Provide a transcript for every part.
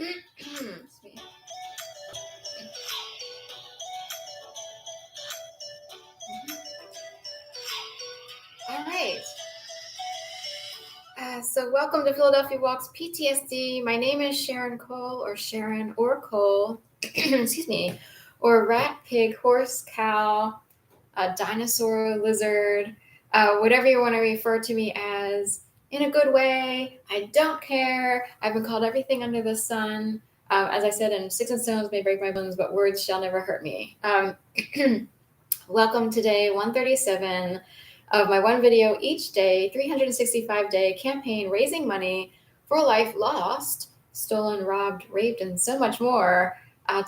Excuse me. All right. So welcome to Philadelphia Walks PTSD. My name is Sharon Cole, or Sharon or Cole. Excuse me. Or rat, pig, horse, cow, dinosaur, lizard, whatever you want to refer to me as, in a good way. I don't care. I've been called everything under the sun. As I said, and sticks and stones may break my bones, but words shall never hurt me. Welcome to day 137 of my one video each day, 365-day campaign raising money for a life lost, stolen, robbed, raped, and so much more,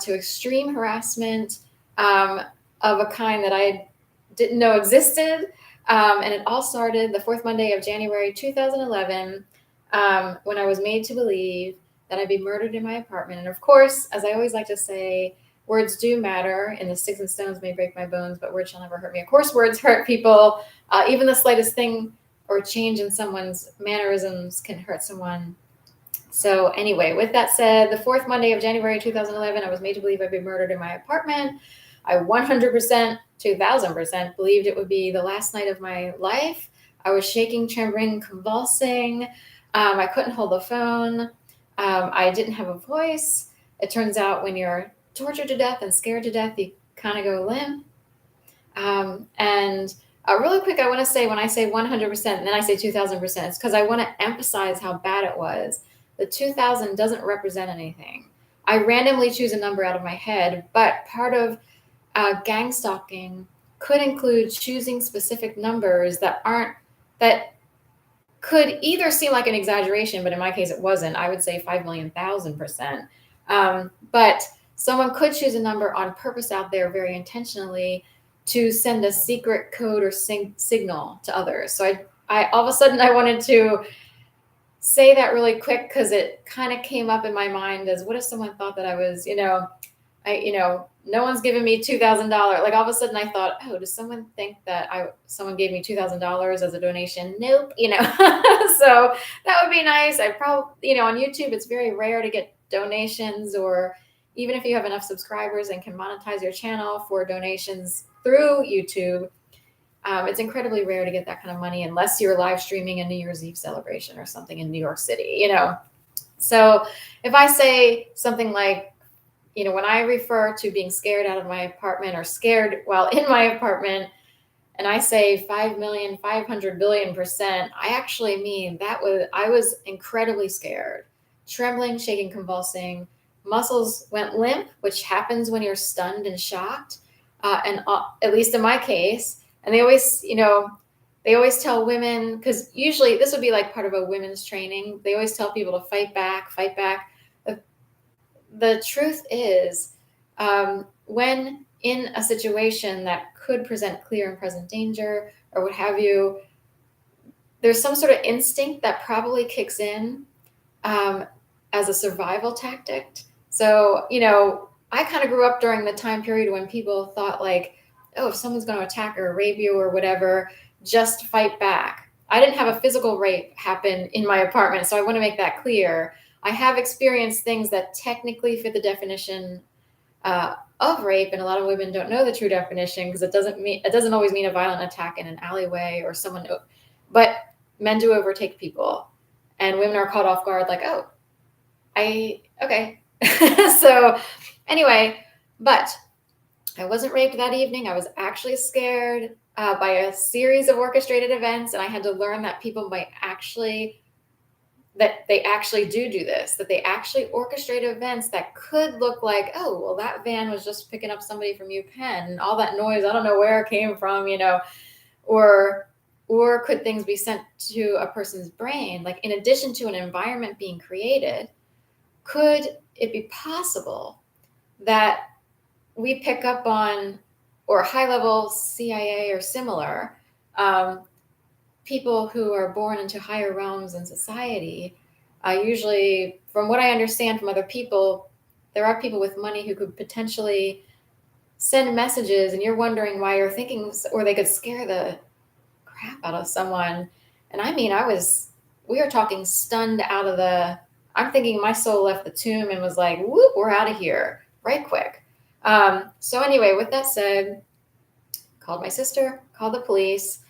to extreme harassment of a kind that I didn't know existed. And it all started the fourth Monday of January 2011, when I was made to believe that I'd be murdered in my apartment. And of course, as I always like to say, words do matter, and the sticks and stones may break my bones, but words shall never hurt me. Of course, words hurt people. Even the slightest thing or change in someone's mannerisms can hurt someone. So anyway, with that said, the fourth Monday of January 2011, I was made to believe I'd been murdered in my apartment. I 100%, 2000% believed it would be the last night of my life. I was shaking, trembling, convulsing. I couldn't hold the phone. I didn't have a voice. It turns out when you're tortured to death and scared to death, you kind of go limp. And really quick, I want to say, when I say 100% and then I say 2000%, it's because I want to emphasize how bad it was. The 2000 doesn't represent anything. I randomly choose a number out of my head, but part of gang stalking could include choosing specific numbers that could either seem like an exaggeration, but in my case it wasn't. I would say 5,000,000%. But someone could choose a number on purpose out there very intentionally to send a secret code or signal to others. So I all of a sudden I wanted to say that really quick because it kind of came up in my mind as, what if someone thought that I was, no one's giving me $2,000. Like all of a sudden I thought, oh, does someone think that someone gave me $2,000 as a donation? Nope. So that would be nice. I probably, on YouTube, it's very rare to get donations, or even if you have enough subscribers and can monetize your channel for donations through YouTube, it's incredibly rare to get that kind of money unless you're live streaming a New Year's Eve celebration or something in New York City, So if I say something like, when I refer to being scared out of my apartment or scared while in my apartment, and I say 5,500,000,000,000%, I actually mean I was incredibly scared, trembling, shaking, convulsing. Muscles went limp, which happens when you're stunned and shocked, and at least in my case. And they always tell women, because usually this would be like part of a women's training. They always tell people to fight back, fight back. The truth is, when in a situation that could present clear and present danger or what have you, there's some sort of instinct that probably kicks in as a survival tactic. So, I kind of grew up during the time period when people thought like, oh, if someone's going to attack or rape you or whatever, just fight back. I didn't have a physical rape happen in my apartment, so I want to make that clear. I have experienced things that technically fit the definition of rape, and a lot of women don't know the true definition because it doesn't always mean a violent attack in an alleyway or someone, but men do overtake people, and women are caught off guard, like, oh, okay. So anyway, but I wasn't raped that evening. I was actually scared by a series of orchestrated events, and I had to learn that people that they actually do this, that they actually orchestrate events that could look like, oh, well, that van was just picking up somebody from UPenn, and all that noise, I don't know where it came from, or could things be sent to a person's brain? Like, in addition to an environment being created, could it be possible that we pick up on, or high-level CIA or similar, people who are born into higher realms in society? Usually, from what I understand from other people, there are people with money who could potentially send messages, and you're wondering why you're thinking, or they could scare the crap out of someone. And I mean, we were talking stunned out of the I'm thinking my soul left the tomb and was like, whoop, we're out of here right quick. So anyway, with that said, called my sister, called the police.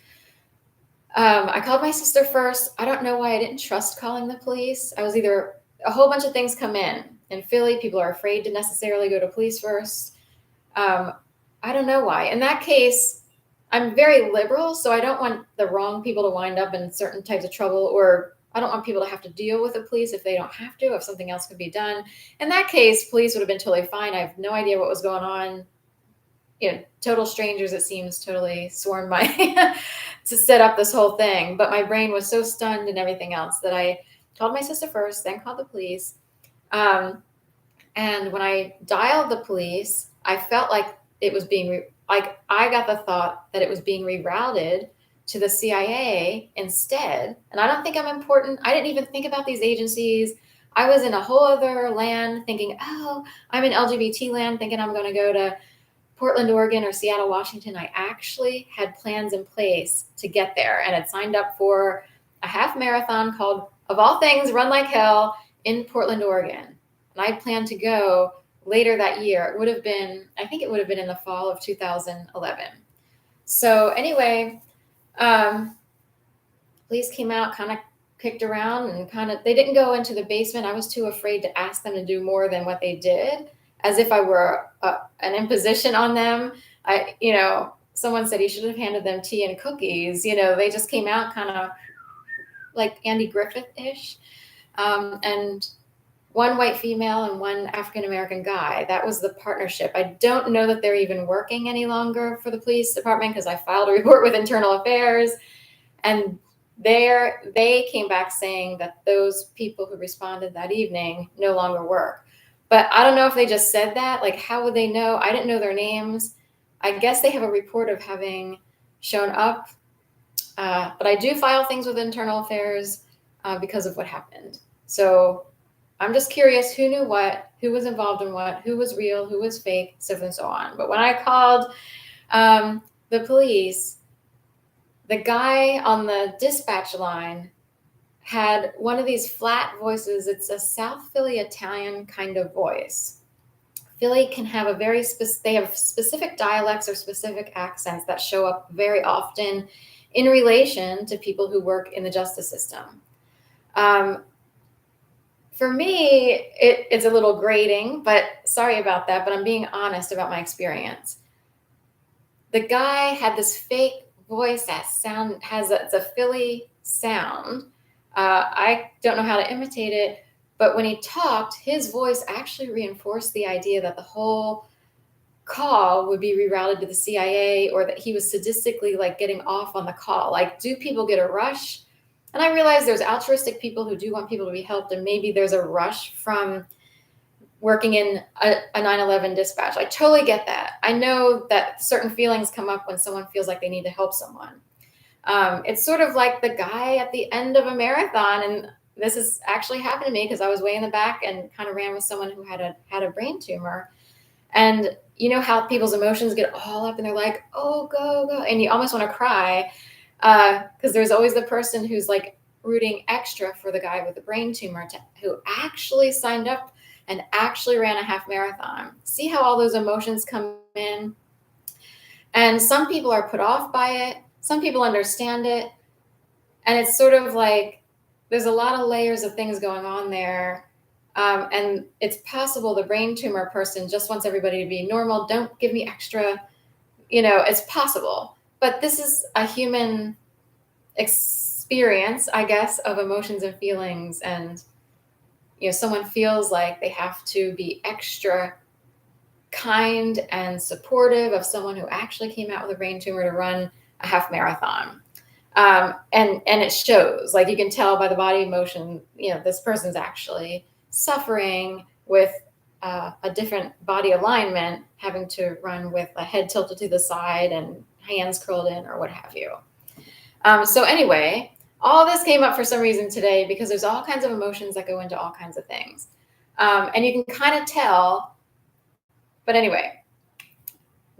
I called my sister first. I don't know why I didn't trust calling the police. I was either a whole bunch of things come in Philly. People are afraid to necessarily go to police first. I don't know why. In that case, I'm very liberal, so I don't want the wrong people to wind up in certain types of trouble, or I don't want people to have to deal with the police if they don't have to, if something else could be done. In that case, police would have been totally fine. I have no idea what was going on. Total strangers, it seems, totally sworn my to set up this whole thing. But my brain was so stunned and everything else that I called my sister first, then called the police. And when I dialed the police, I felt like it was being like I got the thought that it was being rerouted to the CIA instead. And I don't think I'm important. I didn't even think about these agencies. I was in a whole other land thinking, oh, I'm in LGBT land, thinking I'm going to go to Portland, Oregon, or Seattle, Washington. I actually had plans in place to get there and had signed up for a half marathon called, of all things, Run Like Hell in Portland, Oregon. And I planned to go later that year. It would have been, I think it would have been in the fall of 2011. So anyway, police came out, kind of kicked around and they didn't go into the basement. I was too afraid to ask them to do more than what they did, as if I were an imposition on them. Someone said he should have handed them tea and cookies. They just came out kind of like Andy Griffith-ish. And one white female and one African-American guy. That was the partnership. I don't know that they're even working any longer for the police department because I filed a report with Internal Affairs. And they came back saying that those people who responded that evening no longer work. But I don't know if they just said that. Like, how would they know? I didn't know their names. I guess they have a report of having shown up. But I do file things with Internal Affairs because of what happened. So I'm just curious who knew what, who was involved in what, who was real, who was fake, so forth and so on. But when I called the police, the guy on the dispatch line had one of these flat voices. It's a South Philly Italian kind of voice. Philly can have they have specific dialects or specific accents that show up very often in relation to people who work in the justice system. For me, it's a little grating, but sorry about that, but I'm being honest about my experience. The guy had this fake voice that it's a Philly sound. I don't know how to imitate it, but when he talked, his voice actually reinforced the idea that the whole call would be rerouted to the CIA, or that he was sadistically like getting off on the call. Like, do people get a rush? And I realize there's altruistic people who do want people to be helped, and maybe there's a rush from working in a 9/11 dispatch. I totally get that. I know that certain feelings come up when someone feels like they need to help someone. It's sort of like the guy at the end of a marathon, and this has actually happened to me because I was way in the back and kind of ran with someone who had a brain tumor. And you know how people's emotions get all up and they're like, oh, go, go. And you almost want to cry because there's always the person who's like rooting extra for the guy with the brain tumor who actually signed up and actually ran a half marathon. See how all those emotions come in? And some people are put off by it. Some people understand it. And it's sort of like there's a lot of layers of things going on there. And it's possible the brain tumor person just wants everybody to be normal. Don't give me extra. It's possible. But this is a human experience, I guess, of emotions and feelings. And someone feels like they have to be extra kind and supportive of someone who actually came out with a brain tumor to run a half marathon. And it shows, like, you can tell by the body emotion, this person's actually suffering with a different body alignment, having to run with a head tilted to the side and hands curled in or what have you. So anyway, all this came up for some reason today because there's all kinds of emotions that go into all kinds of things. And you can kind of tell, but anyway,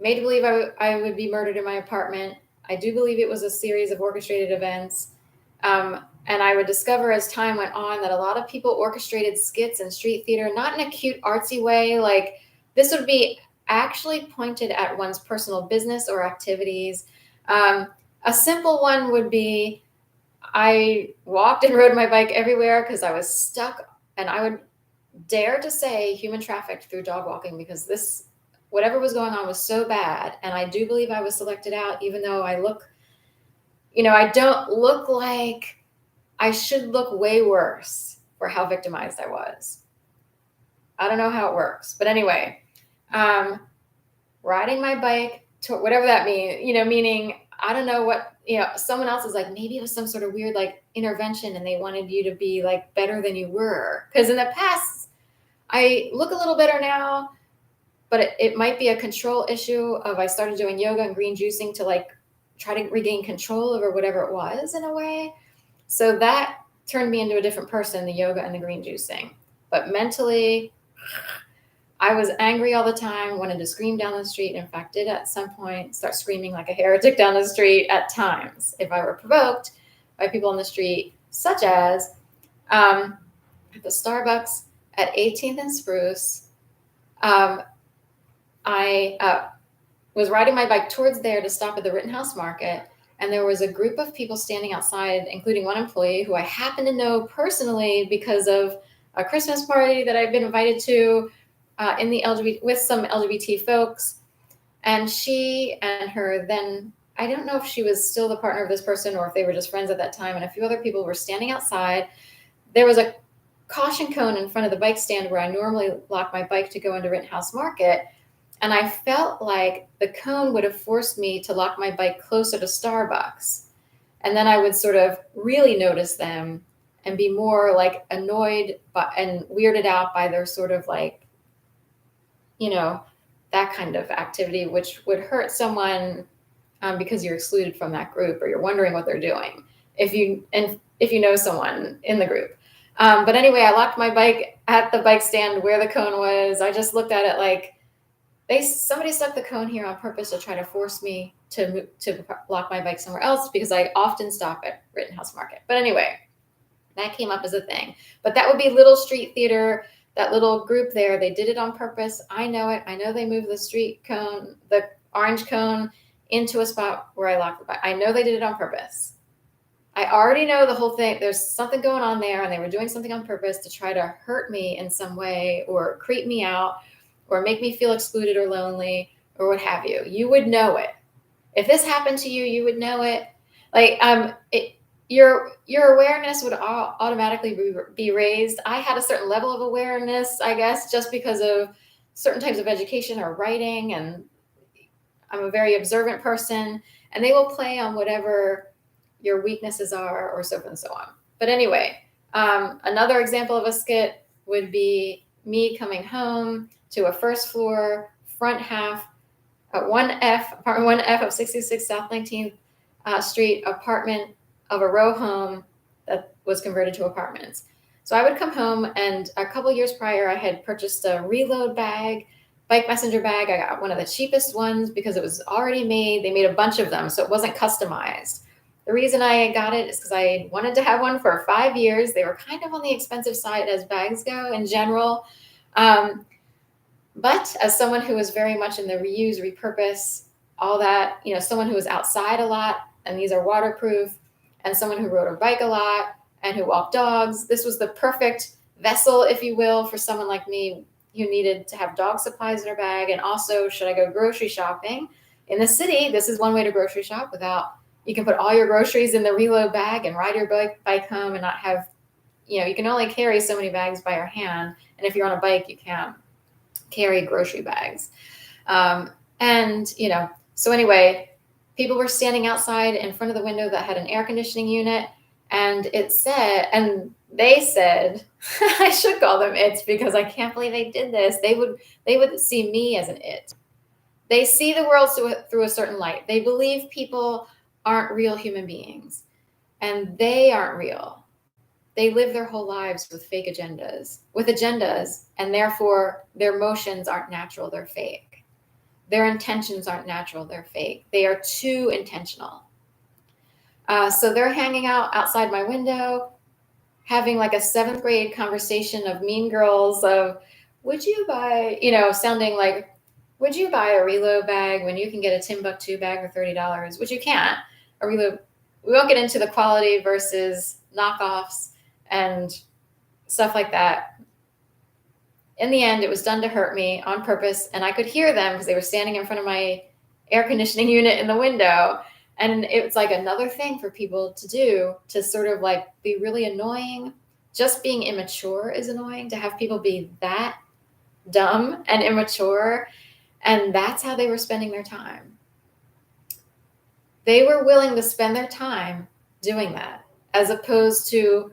made to believe I would be murdered in my apartment. I do believe it was a series of orchestrated events. And And I would discover as time went on that a lot of people orchestrated skits and street theater, not in a cute, artsy way. Like this would be actually pointed at one's personal business or activities. A simple one would be I walked and rode my bike everywhere because I was stuck, and I would dare to say human trafficked through dog walking because this, whatever was going on was so bad. And I do believe I was selected out, even though I look, I don't look like I should look way worse for how victimized I was. I don't know how it works, but anyway, riding my bike to whatever that means, meaning I don't know what, someone else is like, maybe it was some sort of weird like intervention and they wanted you to be like better than you were. Because in the past, I look a little better now, but it might be a control issue of I started doing yoga and green juicing to like try to regain control over whatever it was in a way. So that turned me into a different person, the yoga and the green juicing. But mentally, I was angry all the time, wanted to scream down the street. In fact, did at some point start screaming like a heretic down the street at times if I were provoked by people on the street, such as at the Starbucks at 18th and Spruce. I was riding my bike towards there to stop at the Rittenhouse Market, and there was a group of people standing outside, including one employee who I happen to know personally because of a Christmas party that I've been invited to in the LGBT with some LGBT folks. And she and her then, I don't know if she was still the partner of this person or if they were just friends at that time, and a few other people were standing outside. There was a caution cone in front of the bike stand where I normally lock my bike to go into Rittenhouse Market. And I felt like the cone would have forced me to lock my bike closer to Starbucks. And then I would sort of really notice them and be more like annoyed and weirded out by their sort of like, that kind of activity, which would hurt someone because you're excluded from that group or you're wondering what they're doing if you know someone in the group. But anyway, I locked my bike at the bike stand where the cone was. I just looked at it like, somebody stuck the cone here on purpose to try to force me to lock my bike somewhere else because I often stop at Rittenhouse Market. But anyway, that came up as a thing. But that would be little street theater, that little group there. They did it on purpose. I know it. I know they moved the street cone, the orange cone, into a spot where I locked the bike. I know they did it on purpose. I already know the whole thing. There's something going on there, and they were doing something on purpose to try to hurt me in some way or creep me out or make me feel excluded or lonely or what have you. You would know it. If this happened to you, you would know it. Like your awareness would automatically be raised. I had a certain level of awareness, I guess, just because of certain types of education or writing, and I'm a very observant person, and they will play on whatever your weaknesses are or so forth and so on. But anyway, another example of a skit would be me coming home to a first floor, front half, apartment 1F of 66 South 19th Street apartment of a row home that was converted to apartments. So I would come home, and a couple years prior, I had purchased a reload bag, bike messenger bag. I got one of the cheapest ones because it was already made. They made a bunch of them, so it wasn't customized. The reason I got it is because I wanted to have one for 5 years. They were kind of on the expensive side as bags go in general. But as someone who was very much in the reuse, repurpose, all that, someone who was outside a lot, and these are waterproof, and someone who rode a bike a lot and who walked dogs, this was the perfect vessel, if you will, for someone like me who needed to have dog supplies in her bag. And also, should I go grocery shopping in the city? This is one way to grocery shop you can put all your groceries in the reload bag and ride your bike home and not have, you can only carry so many bags by your hand. And if you're on a bike, you can't carry grocery bags. So anyway, people were standing outside in front of the window that had an air conditioning unit, and they said, I should call them it's because I can't believe they did this. They would see me as an it. They see the world through a certain light. They believe people aren't real human beings, and they aren't real. They live their whole lives with agendas, and therefore their motions aren't natural, they're fake. Their intentions aren't natural, they're fake. They are too intentional. So they're hanging out outside my window, having like a seventh grade conversation of mean girls of, would you buy, sounding like, would you buy a reload bag when you can get a Timbuktu bag for $30? Which you can't. A reload, we won't get into the quality versus knockoffs and stuff like that. In the end, it was done to hurt me on purpose, and I could hear them because they were standing in front of my air conditioning unit in the window. And it's like another thing for people to do, to sort of like be really annoying. Just being immature is annoying, to have people be that dumb and immature. And that's how they were spending their time. They were willing to spend their time doing that, as opposed to,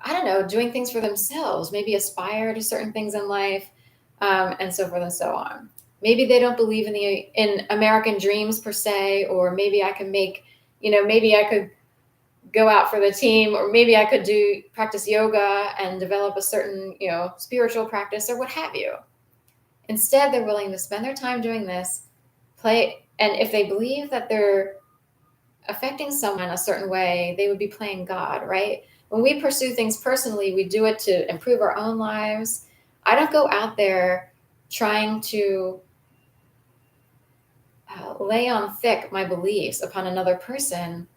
I don't know, doing things for themselves, maybe aspire to certain things in life, and so forth and so on. Maybe they don't believe in American dreams per se, or maybe I can make, maybe I could go out for the team, or maybe I could practice yoga and develop a certain, spiritual practice or what have you. Instead, they're willing to spend their time doing this, and if they believe that they're affecting someone a certain way, they would be playing God, right? When we pursue things personally, we do it to improve our own lives. I don't go out there trying to lay on thick my beliefs upon another person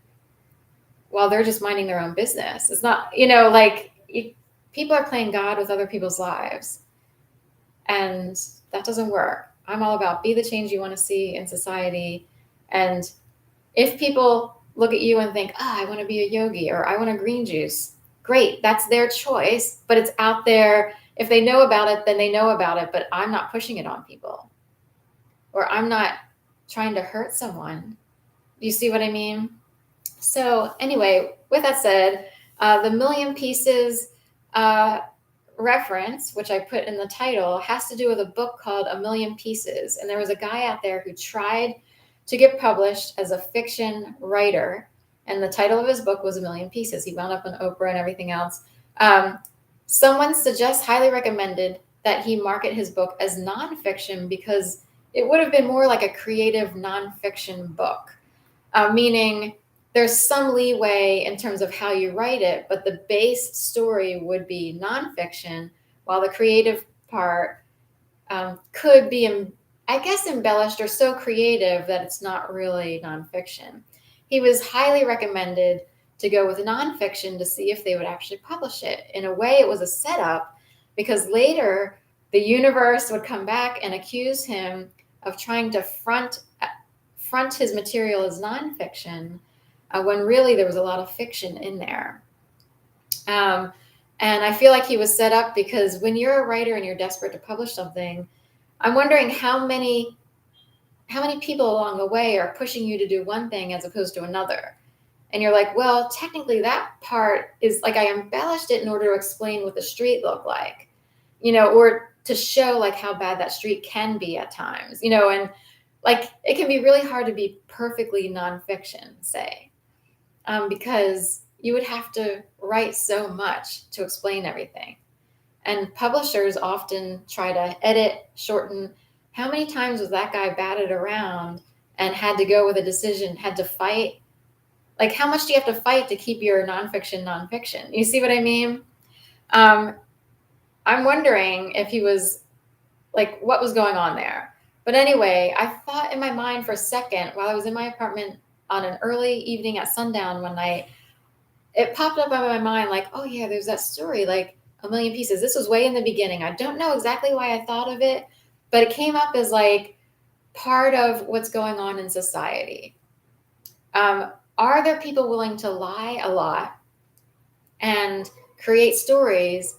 while they're just minding their own business. It's not, people are playing God with other people's lives. And that doesn't work. I'm all about be the change you want to see in society. And if people look at you and think, I want to be a yogi or I want a green juice, great, that's their choice, but it's out there. If they know about it, then they know about it, but I'm not pushing it on people, or I'm not trying to hurt someone. Do you see what I mean? So anyway, with that said, the Million Pieces reference, which I put in the title, has to do with a book called A Million Pieces. And there was a guy out there who tried to get published as a fiction writer, and the title of his book was A Million Pieces. He wound up on Oprah and everything else. Someone highly recommended that he market his book as nonfiction, because it would have been more like a creative nonfiction book, meaning there's some leeway in terms of how you write it, but the base story would be nonfiction, while the creative part could be, I guess, embellished or so creative that it's not really nonfiction. He was highly recommended to go with nonfiction to see if they would actually publish it. In a way, it was a setup, because later the universe would come back and accuse him of trying to front his material as nonfiction, when really there was a lot of fiction in there. And I feel like he was set up, because when you're a writer and you're desperate to publish something, I'm wondering how many people along the way are pushing you to do one thing as opposed to another. And you're like, well, technically that part is like, I embellished it in order to explain what the street looked like, or to show like how bad that street can be at times, and like it can be really hard to be perfectly nonfiction, say, because you would have to write so much to explain everything. And publishers often try to edit, shorten. How many times was that guy batted around and had to go with a decision, had to fight? Like, how much do you have to fight to keep your nonfiction? You see what I mean? I'm wondering if he was like, what was going on there? But anyway, I thought in my mind for a second, while I was in my apartment on an early evening at sundown one night, it popped up in my mind like, oh yeah, there's that story, like A Million Pieces. This was way in the beginning. I don't know exactly why I thought of it, but it came up as like part of what's going on in society. Are there people willing to lie a lot and create stories?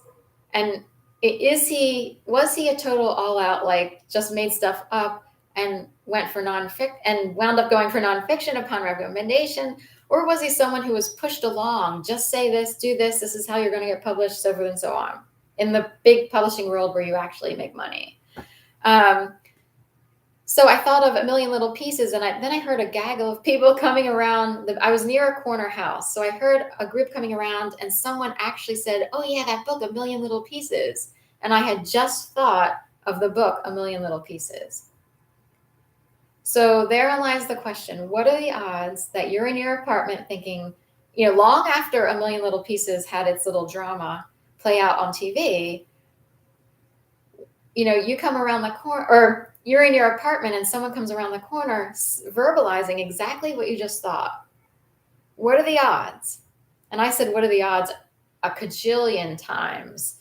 And was he a total all out, like just made stuff up and went for nonfiction and wound up going for nonfiction upon recommendation? Or was he someone who was pushed along, just say this, do this, this is how you're going to get published, so forth and so on, in the big publishing world where you actually make money? So I thought of A Million Little Pieces, and then I heard a gaggle of people coming around. I was near a corner house, so I heard a group coming around, and someone actually said, oh yeah, that book, A Million Little Pieces. And I had just thought of the book, A Million Little Pieces. So therein lies the question: what are the odds that you're in your apartment thinking, long after A Million Little Pieces had its little drama play out on TV, you come around the corner, or you're in your apartment and someone comes around the corner verbalizing exactly what you just thought. What are the odds? And I said, what are the odds? A cajillion times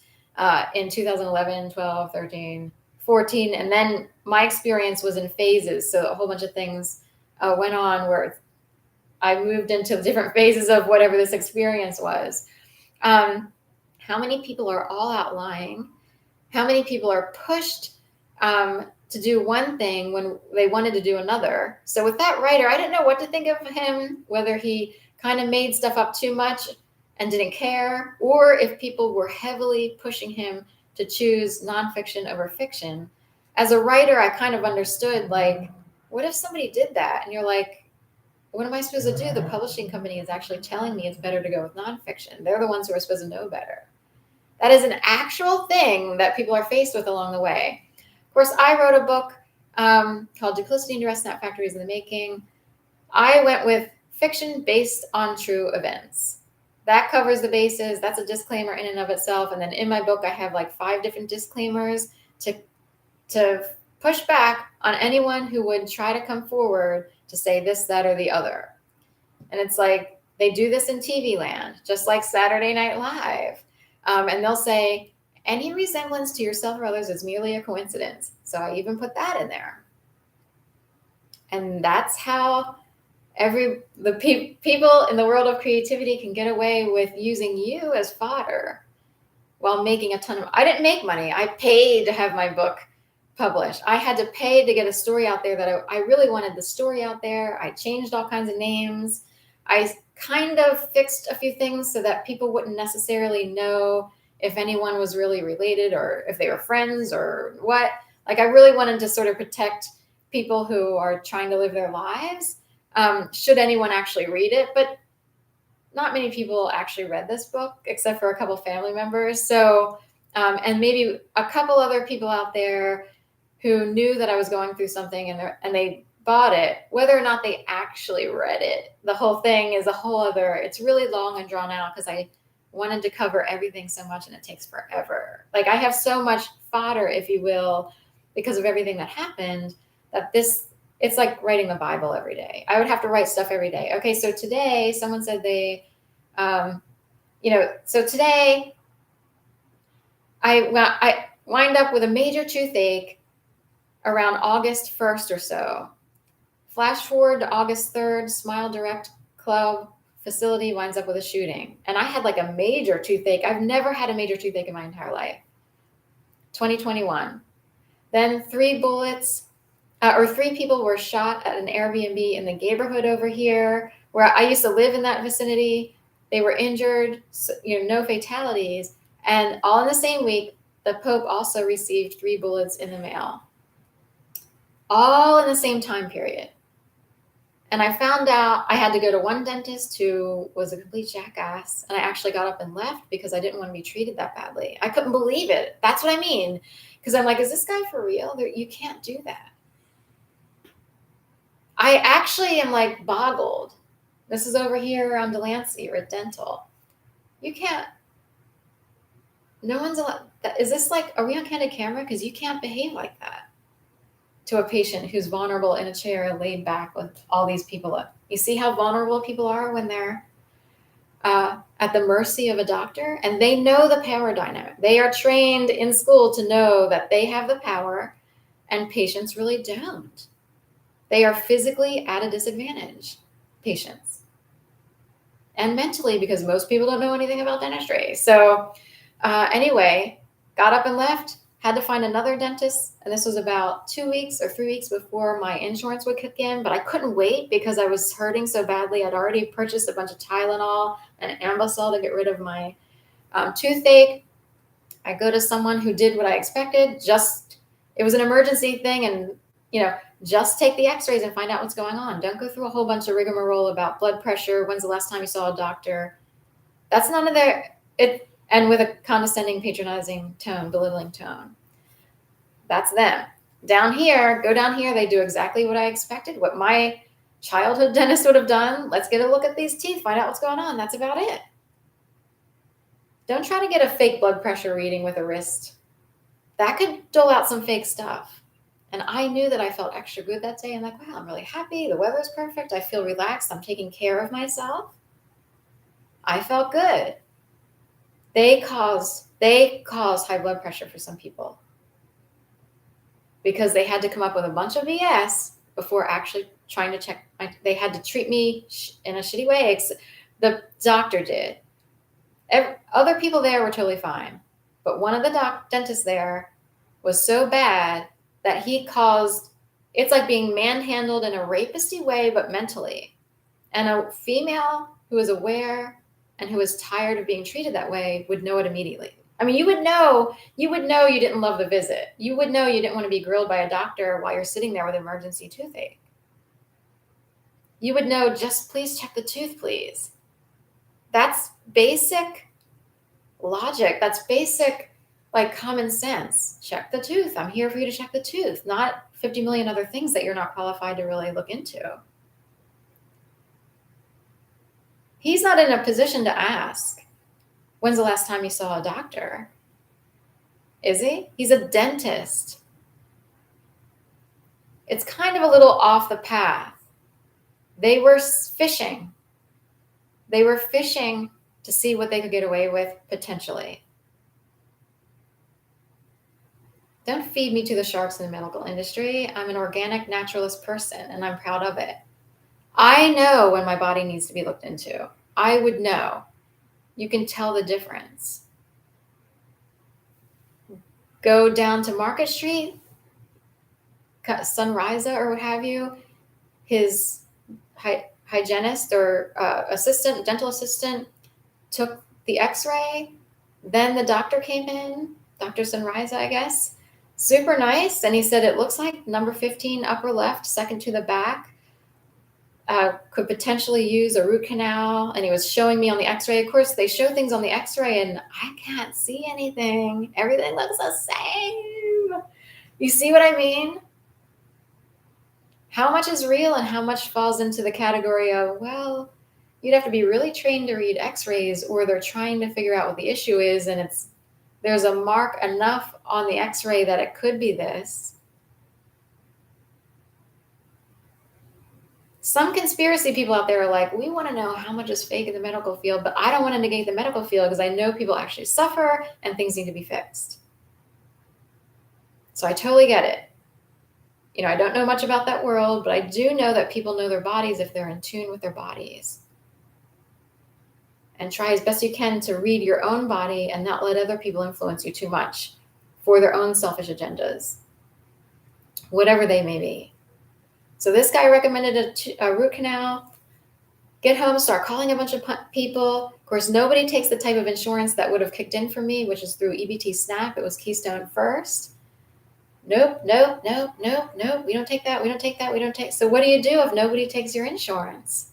in 2011, 12, 13, 14. And then my experience was in phases. So a whole bunch of things went on where I moved into different phases of whatever this experience was. How many people are all out lying? How many people are pushed to do one thing when they wanted to do another? So with that writer, I didn't know what to think of him, whether he kind of made stuff up too much and didn't care, or if people were heavily pushing him to choose nonfiction over fiction. As a writer, I kind of understood, like, what if somebody did that? And you're like, what am I supposed to do? The publishing company is actually telling me it's better to go with nonfiction. They're the ones who are supposed to know better. That is an actual thing that people are faced with along the way. Of course, I wrote a book called Duplicity and Duress, Snap Factories in the Making. I went with fiction based on true events. That covers the bases. That's a disclaimer in and of itself. And then in my book, I have like 5 different disclaimers to push back on anyone who would try to come forward to say this, that, or the other. And it's like, they do this in TV land, just like Saturday Night Live. And they'll say, any resemblance to yourself or others is merely a coincidence. So I even put that in there. And that's how people in the world of creativity can get away with using you as fodder while making a ton of. I didn't make money. I paid to have my book published. I had to pay to get a story out there that I really wanted the story out there. I changed all kinds of names. I kind of fixed a few things so that people wouldn't necessarily know if anyone was really related or if they were friends or what. Like, I really wanted to sort of protect people who are trying to live their lives, should anyone actually read it. But not many people actually read this book, except for a couple family members. So, and maybe a couple other people out there who knew that I was going through something and they bought it. Whether or not they actually read it, the whole thing is a whole other. It's really long and drawn out because I wanted to cover everything so much, and it takes forever. Like, I have so much fodder, if you will, because of everything that happened, that it's like writing the Bible every day. I would have to write stuff every day. Okay, so today someone said so today I wind up with a major toothache around August 1st or so. Flash forward to August 3rd, Smile Direct Club facility winds up with a shooting. And I had like a major toothache. I've never had a major toothache in my entire life. 2021. Then 3 people were shot at an Airbnb in the neighborhood over here where I used to live in that vicinity. They were injured, no fatalities. And all in the same week, the Pope also received 3 bullets in the mail. All in the same time period. And I found out I had to go to one dentist who was a complete jackass. And I actually got up and left because I didn't want to be treated that badly. I couldn't believe it. That's what I mean. Because I'm like, is this guy for real? You can't do that. I actually am like boggled. This is over here on Delancey or at Dental. You can't. No one's allowed. Is this like, are we on candid camera? Because you can't behave like that to a patient who's vulnerable in a chair laid back with all these people up. You see how vulnerable people are when they're at the mercy of a doctor? And they know the power dynamic. They are trained in school to know that they have the power and patients really don't. They are physically at a disadvantage, patients. And mentally, because most people don't know anything about dentistry. So anyway, got up and left. Had to find another dentist, and this was about 2 weeks or 3 weeks before my insurance would kick in, but I couldn't wait because I was hurting so badly. I'd already purchased a bunch of Tylenol and Ambosol to get rid of my toothache. I go to someone who did what I expected. It was an emergency thing, and just take the x-rays and find out what's going on. Don't go through a whole bunch of rigmarole about blood pressure. When's the last time you saw a doctor? That's none of and with a condescending, patronizing tone, belittling tone. That's them. Go down here, they do exactly what I expected, what my childhood dentist would have done. Let's get a look at these teeth, find out what's going on. That's about it. Don't try to get a fake blood pressure reading with a wrist. That could dole out some fake stuff. And I knew that I felt extra good that day. I'm like, wow, I'm really happy. The weather's perfect. I feel relaxed. I'm taking care of myself. I felt good. They cause high blood pressure for some people because they had to come up with a bunch of BS before actually trying to check. They had to treat me in a shitty way. The doctor did. Other people there were totally fine. But one of the dentists there was so bad that he caused, it's like being manhandled in a rapist-y way, but mentally. And a female who is aware and who is tired of being treated that way would know it immediately. I mean, you would know you didn't love the visit. You would know you didn't want to be grilled by a doctor while you're sitting there with emergency toothache. You would know, just please check the tooth, please. That's basic logic. That's basic, like, common sense. Check the tooth. I'm here for you to check the tooth, not 50 million other things that you're not qualified to really look into. He's not in a position to ask, when's the last time you saw a doctor? Is he? He's a dentist. It's kind of a little off the path. They were fishing. They were fishing to see what they could get away with, potentially. Don't feed me to the sharks in the medical industry. I'm an organic naturalist person, and I'm proud of it. I know when my body needs to be looked into. I would know. You can tell the difference. Go down to Market Street, Sunrisa or what have you, his hygienist or dental assistant took the x-ray. Then the doctor came in, Dr. Sunrisa, I guess. Super nice. And he said, it looks like number 15, upper left, second to the back. Could potentially use a root canal. And he was showing me on the x-ray. Of course, they show things on the x-ray and I can't see anything. Everything looks the same. You see what I mean? How much is real and how much falls into the category of, well, you'd have to be really trained to read x-rays, or they're trying to figure out what the issue is and there's a mark enough on the x-ray that it could be this. Some conspiracy people out there are like, we want to know how much is fake in the medical field, but I don't want to negate the medical field because I know people actually suffer and things need to be fixed. So I totally get it. I don't know much about that world, but I do know that people know their bodies if they're in tune with their bodies. And try as best you can to read your own body and not let other people influence you too much for their own selfish agendas, whatever they may be. So this guy recommended a root canal. Get home, start calling a bunch of people. Of course, nobody takes the type of insurance that would have kicked in for me, which is through EBT SNAP. It was Keystone first. Nope. We don't take that. So what do you do if nobody takes your insurance?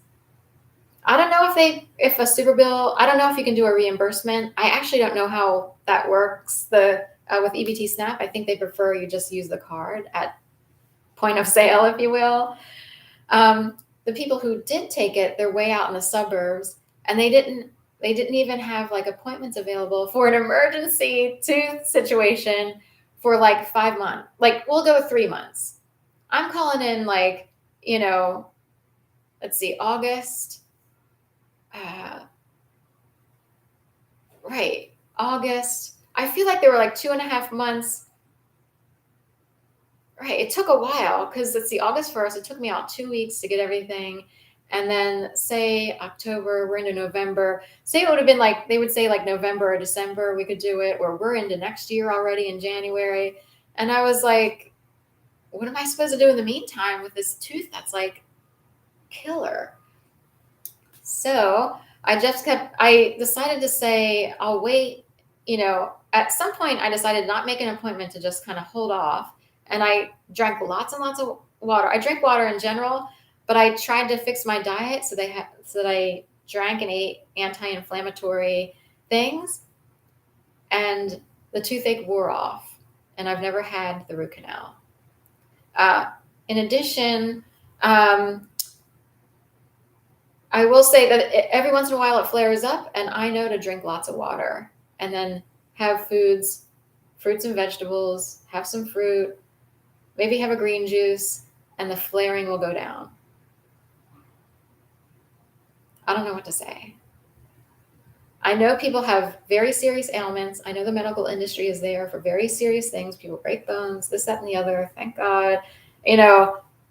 I don't know if a super bill, I don't know if you can do a reimbursement. I actually don't know how that works. With EBT SNAP, I think they prefer you just use the card at point of sale, if you will. The people who did take it, they're way out in the suburbs, and they didn't even have like appointments available for an emergency tooth situation for like 5 months. Like, we'll go 3 months. I'm calling in let's see, August. August. I feel like there were like 2.5 months. Right. It took a while because let's see, August 1st, it took me out 2 weeks to get everything. And then say October, we're into November. Say it would have been like, they would say like November or December, we could do it, or we're into next year already in January. And I was like, what am I supposed to do in the meantime with this tooth that's like killer? So I decided to say, I'll wait. At some point I decided not make an appointment to just kind of hold off. And I drank lots and lots of water. I drink water in general, but I tried to fix my diet so that I drank and ate anti-inflammatory things, and the toothache wore off. And I've never had the root canal. In addition, I will say that every once in a while it flares up, and I know to drink lots of water and then have fruits and vegetables, have some fruit, maybe have a green juice, and the flaring will go down. I don't know what to say. I know people have very serious ailments. I know the medical industry is there for very serious things. People break bones, this, that, and the other. Thank God.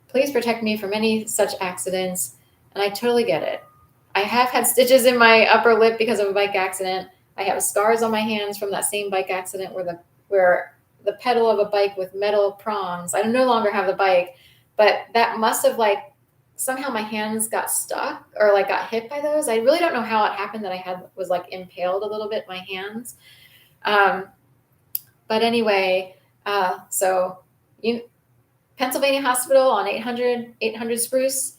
Please protect me from any such accidents. And I totally get it. I have had stitches in my upper lip because of a bike accident. I have scars on my hands from that same bike accident where the pedal of a bike with metal prongs. I no longer have the bike, but that must have somehow my hands got stuck or got hit by those. I really don't know how it happened that I was impaled a little bit my hands. But anyway, Pennsylvania Hospital on 800 Spruce,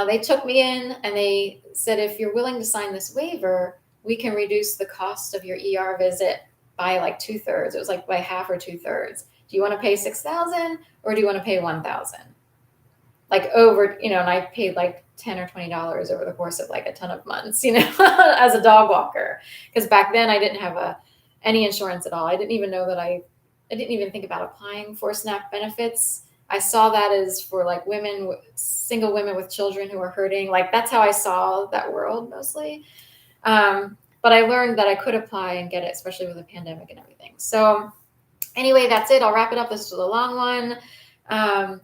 they took me in and they said, if you're willing to sign this waiver, we can reduce the cost of your ER visit by 2/3. It was by half or 2/3. Do you want to pay $6,000 or do you want to pay $1,000? And I paid $10 or $20 over the course of a ton of months, as a dog walker. Because back then I didn't have any insurance at all. I didn't even know that I didn't even think about applying for SNAP benefits. I saw that as for single women with children who are hurting. That's how I saw that world mostly. But I learned that I could apply and get it, especially with the pandemic and everything. So anyway, that's it. I'll wrap it up. This is a long one. I'm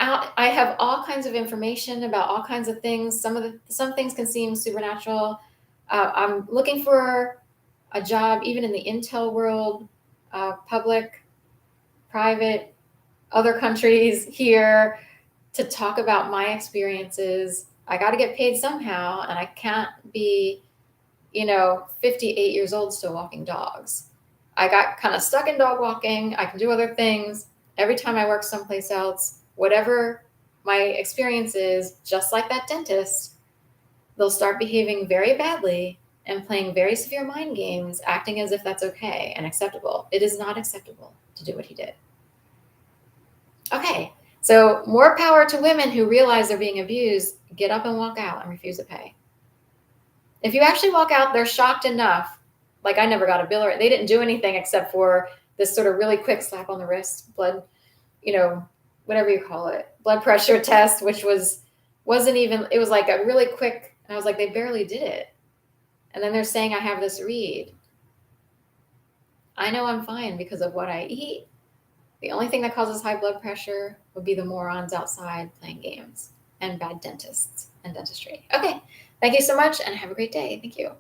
out. I have all kinds of information about all kinds of things. Some things can seem supernatural. I'm looking for a job, even in the intel world, public, private, other countries here, to talk about my experiences. I got to get paid somehow, and I can't be, 58 years old still walking dogs. I got kind of stuck in dog walking. I can do other things. Every time I work someplace else, whatever my experience is, just like that dentist, they'll start behaving very badly and playing very severe mind games, acting as if that's okay and acceptable. It is not acceptable to do what he did. Okay, so more power to women who realize they're being abused. Get up and walk out and refuse to pay. If you actually walk out, they're shocked enough. I never got a bill, or they didn't do anything except for this sort of really quick slap on the wrist, blood, whatever you call it, blood pressure test, which wasn't even, it was a really quick, and I was they barely did it. And then they're saying I have this read. I know I'm fine because of what I eat. The only thing that causes high blood pressure would be the morons outside playing games and bad dentists and dentistry. Okay. Thank you so much and have a great day. Thank you.